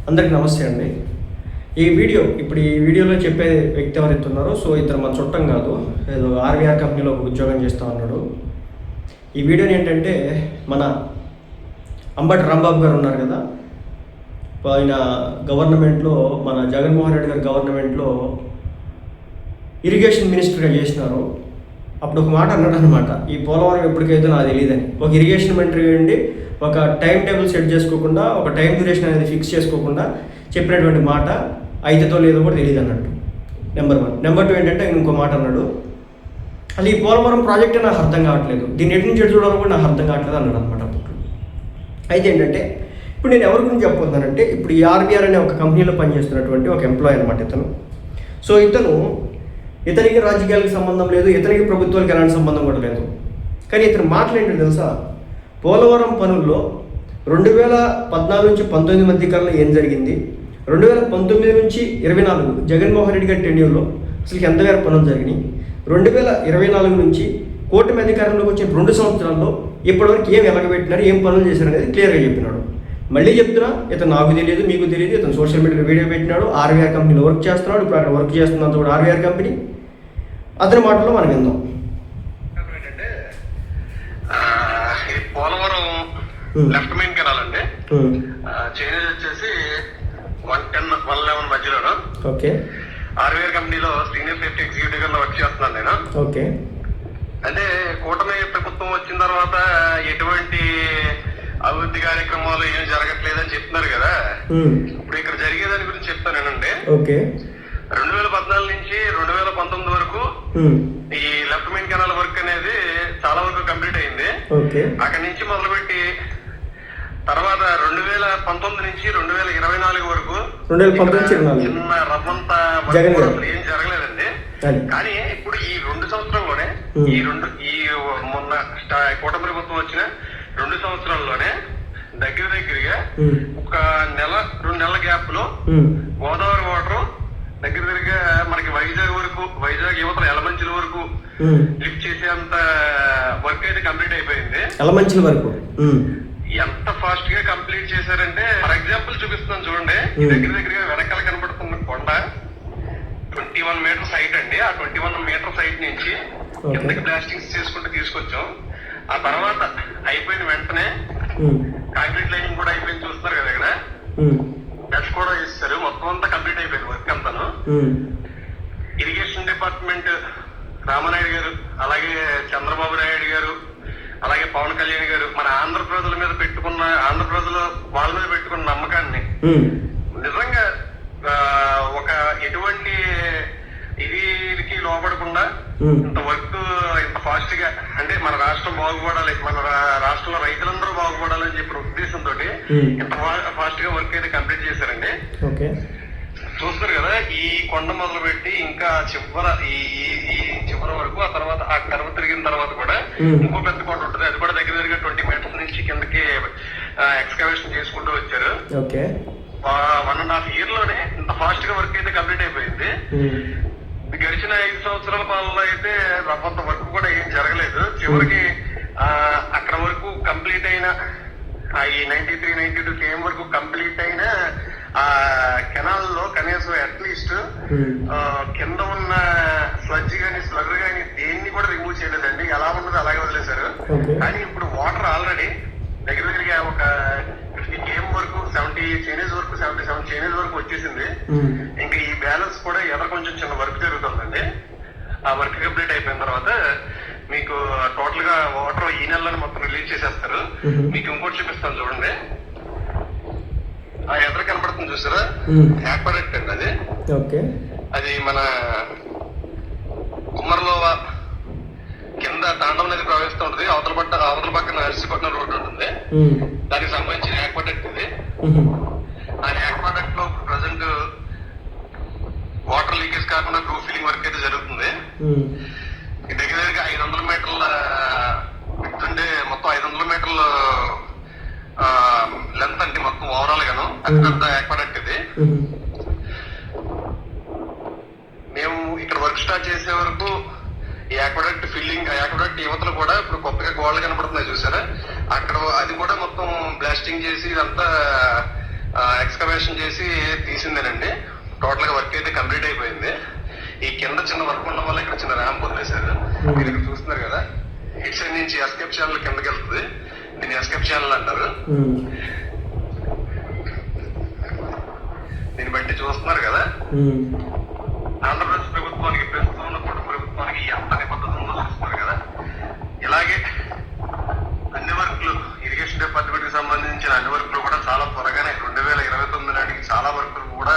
అందరికి నమస్తే అండి. ఈ వీడియోలో చెప్పే వ్యక్తి ఎవరైతే ఉన్నారో ఇతను మన చుట్టం కాదు, ఏదో ఆర్వీఆర్ కంపెనీలో ఉద్యోగం చేస్తూ ఉన్నాడు. ఈ వీడియోని ఏంటంటే మన అంబటి రాంబాబు గారు ఉన్నారు కదా, ఆయన గవర్నమెంట్లో మన జగన్మోహన్ రెడ్డి గారి గవర్నమెంట్లో ఇరిగేషన్ మినిస్టర్గా చేసినారు. అప్పుడు ఒక మాట అన్నాడు అనమాట, ఈ పోలవరం ఎప్పటికైతే నాకు తెలియదని. ఒక ఇరిగేషన్ మంత్రి అండి ఒక టైం టేబుల్ సెట్ చేసుకోకుండా, ఒక టైం డ్యూరేషన్ అనేది ఫిక్స్ చేసుకోకుండా చెప్పినటువంటి మాట అయితేతో లేదో కూడా తెలియదు అన్నట్టు. నెంబర్ 1. నెంబర్ 2 ఏంటంటే ఇంకో మాట అన్నాడు, అది ఈ పోలవరం ప్రాజెక్టే నాకు అర్థం కావట్లేదు, దీన్ని ఎటు నుంచి చూడాలో కూడా నాకు అర్థం కావట్లేదు అన్నాడు అనమాట. అప్పుడు అయితే ఏంటంటే ఇప్పుడు నేను ఎవరి గురించి చెప్పొద్దానంటే, ఇప్పుడు ఈ ఆర్బీఆర్ అనే ఒక కంపెనీలో పనిచేస్తున్నటువంటి ఒక ఎంప్లాయీ అనమాట ఇతను. ఇతనికి రాజకీయాలకు సంబంధం లేదు, ఇతనికి ప్రభుత్వానికి ఎలాంటి సంబంధం కూడా లేదు. కానీ ఇతను మాట్లాడింది తెలుసా, పోలవరం పనుల్లో 2014 నుంచి 19 మధ్య కాలంలో ఏం జరిగింది, 2019 నుంచి 24 జగన్మోహన్ రెడ్డి గారి టెన్యూర్లో అసలు ఎంతవేర పనులు జరిగినాయి, 2024 నుంచి కూటమి అధికారంలోకి వచ్చిన 2 సంవత్సరాల్లో ఇప్పటివరకు ఏం ఎలగబెట్టినారు, ఏం పనులు చేశారు అనేది క్లియర్గా చెప్పినాడు. మళ్ళీ చెప్తున్నా, ఇతను నాకు తెలియదు, మీకు తెలియదు, ఇతను సోషల్ మీడియాలో వీడియో పెట్టినాడు, ఆర్వీఆర్ కంపెనీలో వర్క్ చేస్తున్నాడు. ఇప్పుడు అక్కడ వర్క్ చేస్తున్నంత కూడా ఆర్వీఆర్ కంపెనీ. అతని మాటల్లో మనం విందాం. పోలవరం లెఫ్ట్ మెయిన్ కెనాల్ అండి, చేంజ్ వచ్చేసి 110-111 మధ్యలో. ఓకే. ఆర్వీఆర్ కంపెనీలో సీనియర్ సేఫ్టీ ఎగ్జిక్యూటివ్ గా వర్క్ చేస్తున్నాను నేను. ఓకే. అంటే కూటమి ప్రభుత్వం వచ్చిన తర్వాత ఎటువంటి అభివృద్ధి కార్యక్రమాలు ఏం జరగట్లేదని చెప్తున్నారు కదా. ఇప్పుడు ఇక్కడ జరిగేదాని గురించి చెప్తానేనండి. ఓకే. 2014 నుంచి 2019 వరకు ఈ లెఫ్ట్ మెయిన్ కెనాల్ వర్క్ అనేది చాలా వరకు కంప్లీట్ అయింది. అక్కడి నుంచి మొదలుపెట్టి తర్వాత 2019 నుంచి 2024 వరకు చిన్న రవ్వంత ఏం జరగలేదండి. కానీ ఇప్పుడు ఈ 2 సంవత్సరంలోనే మొన్న కూటమి ప్రభుత్వం వచ్చిన 2 సంవత్సరాల్లోనే దగ్గరగా ఒక 2 నెలల గ్యాప్ లో గోదావరి వాటర్ దగ్గరగా మనకి వైజాగ్ యువతల ఎలమంచిల వరకు లిఫ్ట్ చేసేంత వర్క్ అయితే కంప్లీట్ అయిపోయింది. ఎలమంచిల వరకు ఎంత ఫాస్ట్ గా కంప్లీట్ చేశారంటే, ఫర్ ఎగ్జాంపుల్ చూపిస్తున్నాను చూడండి. దగ్గరగా వెనకాల కనబడుతున్న కొండ 21 మీటర్ సైట్ అండి. ఆ 21 మీటర్ సైట్ నుంచి కిందకి బ్లాస్టింగ్స్ చేసుకుంటూ తీసుకొచ్చాం. ఆ తర్వాత అయిపోయిన వెంటనే కాంక్రీట్ లైనింగ్ కూడా అయిపోయింది, చూస్తున్నారు కదా ఇక్కడ. డస్ట్ కూడా ఇస్తారు, మొత్తం అంతా కంప్లీట్ అయిపోయింది వర్క్ అంతాను. ఇరిగేషన్ డిపార్ట్మెంట్ రామనాయుడు గారు, అలాగే చంద్రబాబు నాయుడు గారు, అలాగే పవన్ కళ్యాణ్ గారు మన ఆంధ్ర ప్రజల మీద వాళ్ళ మీద పెట్టుకున్న నమ్మకాన్ని నిజంగా ఒక ఎటువంటి ఇదికి లోపడకుండా ఇంత వర్క్ ఇంత ఫాస్ట్ గా, అంటే మన రాష్ట్రం బాగుపడాలి, మన రాష్ట్రంలో రైతులందరూ బాగుపడాలని చెప్పిన ఉద్దేశంతో ఇంత ఫాస్ట్ గా వర్క్ అయితే కంప్లీట్ చేశారండి. చూస్తారు కదా, ఈ కొండ మొదలు పెట్టి ఇంకా చివరి వరకు, ఆ తర్వాత ఆ కర్వ తిరిగిన తర్వాత కూడా ఇంకో పెద్ద కొండ ఉంటుంది. అది కూడా దగ్గరగా 20 మీటర్స్ నుంచి కిందకి ఎక్స్కవేషన్ చేసుకుంటూ వచ్చారు. 1.5 year లోనే ఇంత ఫాస్ట్ గా వర్క్ అయితే కంప్లీట్ అయిపోయింది. గడిచిన 5 సంవత్సరాల పాలనలో అయితే రవ్వంత వర్క్ కూడా ఏం జరగలేదు. చివరికి అక్కడ వరకు కంప్లీట్ అయిన ఈ 93-92 km వరకు కంప్లీట్ అయిన ఆ కెనాల్ లో కనీసం అట్లీస్ట్ కింద ఉన్న స్లడ్జ్ గానీ స్లగ్ గానీ దేన్ని కూడా రిమూవ్ చేయలేదండి. ఎలా ఉన్నది అలాగే వదిలేశారు. కానీ ఇప్పుడు వాటర్ ఆల్రెడీ దగ్గరగా ఒక 50 km వరకు 77 చైనేజ్ వరకు వచ్చేసింది. ఇంకా ఈ బ్యాలెన్స్ కూడా కొంచెం చిన్న వర్క్ జరుగుతుందండి. ఆ వర్క్ కంప్లీట్ అయిపోయిన తర్వాత మీకు టోటల్ గా వాటర్ ఈ నెలలో మొత్తం రిలీజ్ చేసేస్తారు. మీకు ఇంకోటి చూపిస్తాను చూడండి. ఆ ఎదురు కనపడుతుంది చూసారా, యాక్వాడక్ట్ అండి అది. అది మన కుమ్మరలోవా కింద తాండవ నది ప్రవహిస్తూ ఉంటుంది. అవతల పక్కన నర్సీపట్నం రోడ్డు ఉంటుంది, దానికి సంబంధించిన యాక్వాడక్ట్ ఇది. ఆ యాక్వాడక్ట్ లో ప్రజెంట్ వాటర్ లీకేజ్ కాకుండా గ్రూప్ ఫిల్లింగ్ వర్క్ అయితే జరుగుతుంది. దగ్గరగా 500 మీటర్ల అంటే మొత్తం 500 మీటర్ల లెంత్ అంటే మొత్తం ఓవరాల్ గాను పెద్ద యాక్వాడక్ట్ ఇది. మేము ఇక్కడ వర్క్ స్టార్ట్ చేసే వరకు ఈ యాక్వాడక్ట్ ఫిల్లింగ్, యాక్వాడక్ట్ యువతలు కూడా ఇప్పుడు కొత్తగా గోడలు కనపడుతున్నాయి చూసారా, అక్కడ అది కూడా మొత్తం బ్లాస్టింగ్ చేసి ఇదంతా ఎక్స్కవేషన్ చేసి తీసిందేనండి. టోటల్ గా వర్క్ అయితే కంప్లీట్ అయిపోయింది. ఈ కింద చిన్న వర్క్ ఉండడం వల్ల ఇక్కడ చిన్న ర్యాంప్ వదిలేశారు. మీరు ఇక్కడ చూస్తున్నారు కదా, ఇటు సైడ్ నుంచి ఎస్కేప్ ఛానల్ కిందకి వెళ్తుంది. దీన్ని ఎస్కేప్ ఛానల్ అంటారు. దీన్ని బట్టి చూస్తున్నారు కదా, ఆంధ్రప్రదేశ్ ప్రభుత్వానికి ప్రస్తుతం ఉన్న ప్రభుత్వానికి ఎంత నిబద్ధత ఉందో చూస్తున్నారు కదా. ఇలాగే అన్ని వర్క్లు, ఇరిగేషన్ డిపార్ట్మెంట్ కి సంబంధించిన అన్ని వర్క్లు కూడా చాలా త్వరగానే 2029 నాటికి చాలా వర్క్లు కూడా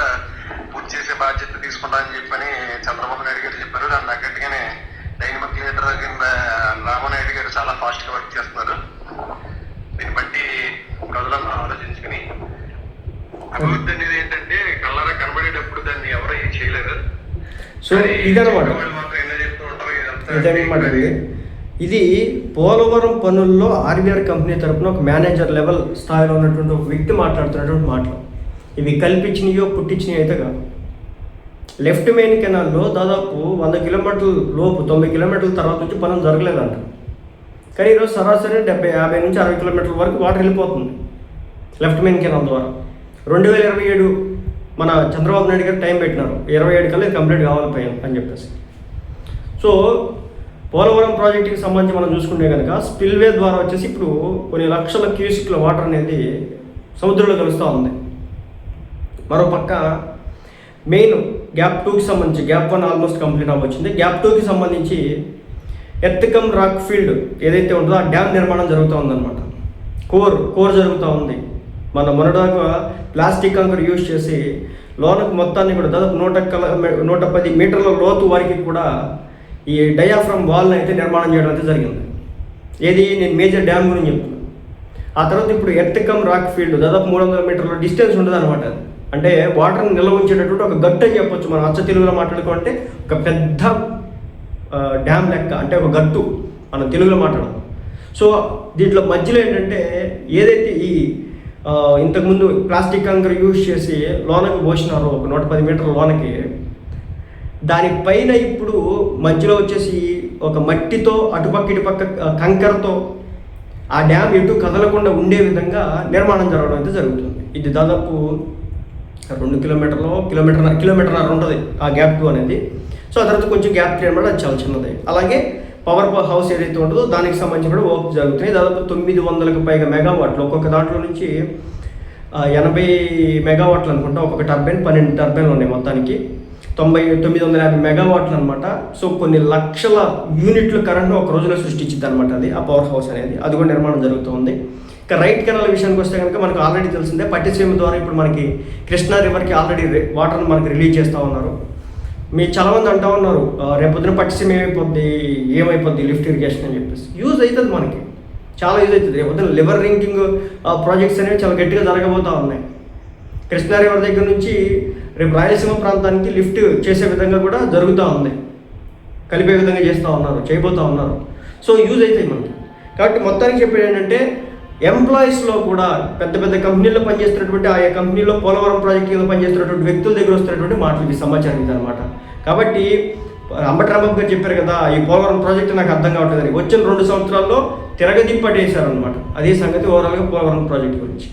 పూర్తి చేసే బాధ్యత తీసుకుంటామని చెప్పని చంద్రబాబు నాయుడు గారు చెప్పారు. దాని తగ్గట్టుగానే డైనమిక్ లీడర్ కింద రామనాయుడు గారు చాలా ఫాస్ట్ గా వర్క్ చేస్తున్నారు. దీన్ని బట్టి ప్రజలందరూ ఆలోచించుకుని, అభివృద్ధి అనేది ఏంటంటే కళ్ళారా కనబడేటప్పుడు దాన్ని ఎవరు ఏం చేయలేరు. సో ఇదనమాట, ఇది పోలవరం పనుల్లో ఆర్బీఆర్ కంపెనీ తరఫున ఒక మేనేజర్ లెవెల్ స్థాయిలో ఉన్నటువంటి ఒక వ్యక్తి మాట్లాడుతున్నటువంటి మాటలు. ఇవి కల్పించినయో పుట్టించినవి అయితే కాదు. లెఫ్ట్ మెయిన్ కెనాల్లో దాదాపు 100 కిలోమీటర్ల లోపు 90 కిలోమీటర్ల తర్వాత నుంచి పనులు జరగలేదంట. కానీ ఈరోజు సరాసరి 50 నుంచి 60 కిలోమీటర్ల వరకు వాటర్ వెళ్ళిపోతుంది లెఫ్ట్ మెయిన్ కెనాల్ ద్వారా. 2027 మన చంద్రబాబు నాయుడు గారు టైం పెట్టినారు, 27 కల్లా ఇది కంప్లీట్ కావాలిపోయాం అని చెప్పేసి. సో పోలవరం ప్రాజెక్టుకి సంబంధించి మనం చూసుకుంటే కనుక స్పిల్వే ద్వారా వచ్చేసి ఇప్పుడు కొన్ని లక్షల క్యూసిక్ల వాటర్ అనేది సముద్రంలో కలుస్తూ ఉంది. మరోపక్క మెయిన్ గ్యాప్ 2కి సంబంధించి, గ్యాప్ 1 ఆల్మోస్ట్ కంప్లీట్ అవ్వచ్చింది. గ్యాప్ 2కి సంబంధించి ఎర్త్కమ్ రాక్ ఫీల్డ్ ఏదైతే ఉంటుందో ఆ డ్యామ్ నిర్మాణం జరుగుతూ ఉందన్నమాట. కోర్ జరుగుతూ ఉంది. మొన్నటిదాకా ప్లాస్టిక్ కంకర్ యూజ్ చేసి లోనకు మొత్తాన్ని కూడా దాదాపు 110 మీటర్ల లోతు వరకు కూడా ఈ డయాఫ్రమ్ వాల్ని అయితే నిర్మాణం చేయడం అయితే జరిగింది. ఏది నేను మేజర్ డ్యామ్ గురించి చెప్తున్నాను. ఆ తర్వాత ఇప్పుడు ఎర్త్కమ్ రాక్ ఫీల్డ్ దాదాపు 300 మీటర్ల డిస్టెన్స్ ఉంటుంది అనమాట. అంటే వాటర్ని నిల్వ ఉంచేటటువంటి ఒక గట్టు అని చెప్పొచ్చు. మనం అచ్చ తెలుగులో మాట్లాడుకుంటే ఒక పెద్ద డ్యామ్ లెక్క, అంటే ఒక గట్టు మనం తెలుగులో మాట్లాడడం. సో దీంట్లో మధ్యలో ఏంటంటే ఏదైతే ఈ ఇంతకుముందు ప్లాస్టిక్ కంకర్ యూజ్ చేసి లోనకి పోసినారో ఒక 110 మీటర్ల లోనకి, దానిపైన ఇప్పుడు మధ్యలో వచ్చేసి ఒక మట్టితో అటుపక్క ఇటుపక్క కంకరతో ఆ డ్యామ్ ఎటు కదలకుండా ఉండే విధంగా నిర్మాణం జరగడం అయితే జరుగుతుంది. ఇది దాదాపు 2 కిలోమీటర్న్నర ఉంటుంది ఆ గ్యాప్ 2 అనేది. సో ఆ తర్వాత కొంచెం గ్యాప్ 3 అనమాట, అది చాలా చిన్నది. అలాగే పవర్ హౌస్ ఏదైతే ఉంటుందో దానికి సంబంధించి కూడా వర్క్ జరుగుతున్నాయి. దాదాపు 900కు పైగా మెగావాట్లు, ఒక్కొక్క దాంట్లో నుంచి 80 మెగావాట్లు అనుకుంటా. ఒక్కొక్క టర్బైన్ 12 టర్బైన్లు ఉన్నాయి, మొత్తానికి 950 మెగావాట్లు అనమాట. సో కొన్ని లక్షల యూనిట్లు కరెంట్ను ఒక రోజులో సృష్టించింది అనమాట అది, ఆ పవర్ హౌస్ అనేది. అది కూడా నిర్మాణం జరుగుతుంది. ఇక రైట్ కెనాల్ విషయానికి వస్తే కనుక మనకు ఆల్రెడీ తెలిసిందే, పట్టిసీమ ద్వారా ఇప్పుడు మనకి కృష్ణా రివర్కి ఆల్రెడీ వాటర్ని మనకి రిలీజ్ చేస్తూ ఉన్నారు. మీరు చాలామంది అంటూ ఉన్నారు రేపొద్దున పట్టిసీమ ఏమైపోద్ది లిఫ్ట్ ఇరిగేషన్ అని చెప్పేసి. యూజ్ అవుతుంది, మనకి చాలా యూజ్ అవుతుంది. రేపొద్దున లివర్ రింకింగ్ ప్రాజెక్ట్స్ అనేవి చాలా గట్టిగా జరగబోతూ ఉన్నాయి. కృష్ణా రివర్ దగ్గర నుంచి రేపు రాయలసీమ ప్రాంతానికి లిఫ్ట్ చేసే విధంగా కూడా జరుగుతూ ఉంది, కలిపే విధంగా చేయబోతూ ఉన్నారు. సో యూజ్ అవుతాయి మనకి. కాబట్టి మొత్తానికి చెప్పేది ఏంటంటే ఎంప్లాయీస్లో కూడా పెద్ద పెద్ద కంపెనీల్లో పనిచేస్తున్నటువంటి ఆయా కంపెనీలో పోలవరం ప్రాజెక్ట్ కింద పనిచేస్తున్నటువంటి వ్యక్తుల దగ్గర వస్తున్నటువంటి మాటలకి సమాచారం ఇదనమాట. కాబట్టి అంబటరాంబాబు గారు చెప్పారు కదా, ఈ పోలవరం ప్రాజెక్ట్ నాకు అర్థం కావట్లేదని. వచ్చిన 2 సంవత్సరాల్లో తిరగదింపటేశారనమాట. అదే సంగతి ఓవరాల్గా పోలవరం ప్రాజెక్ట్ గురించి.